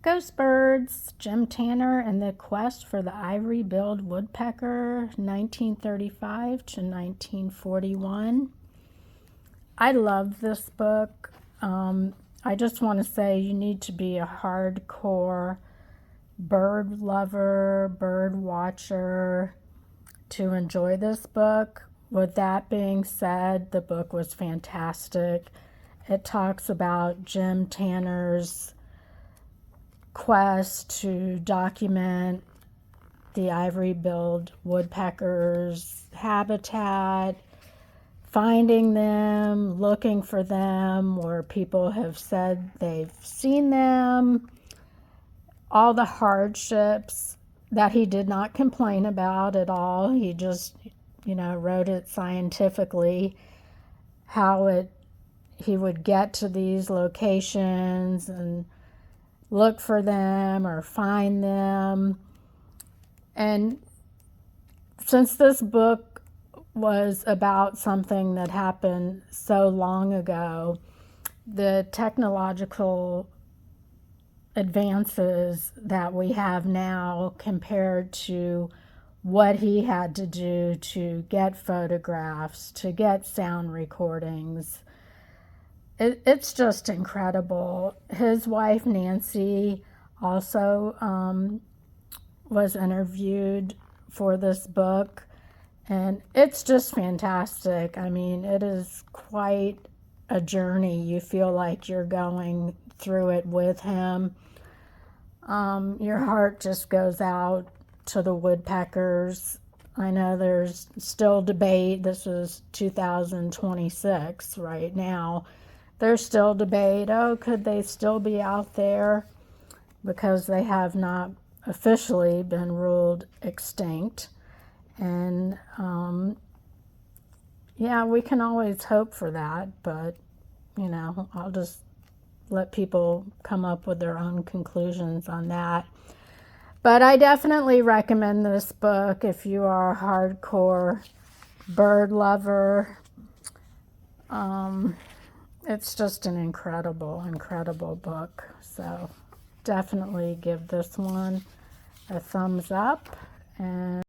Ghost Birds, Jim Tanner and the Quest for the Ivory-billed Woodpecker, 1935 to 1941. I love this book. I just want to say you need to be a hardcore bird lover, bird watcher to enjoy this book. With that being said, the book was fantastic. It talks about Jim Tanner's quest to document the ivory-billed woodpecker's habitat, finding them, looking for them where people have said they've seen them, all the hardships that he did not complain about at all. He just, wrote it scientifically, how he would get to these locations and look for them or find them. And since this book was about something that happened so long ago, the technological advances that we have now compared to what he had to do to get photographs, to get sound recordings, it's just incredible. His wife, Nancy, also was interviewed for this book, and it's just fantastic. I mean, it is quite a journey. You feel like you're going through it with him. Your heart just goes out to the woodpeckers. I know there's still debate. This is 2026 right now. There's still debate. Oh, could they still be out there? Because they have not officially been ruled extinct. And yeah, we can always hope for that, but I'll just let people come up with their own conclusions on that. But I definitely recommend this book if you are a hardcore bird lover. It's just an incredible, incredible book. So definitely give this one a thumbs up. And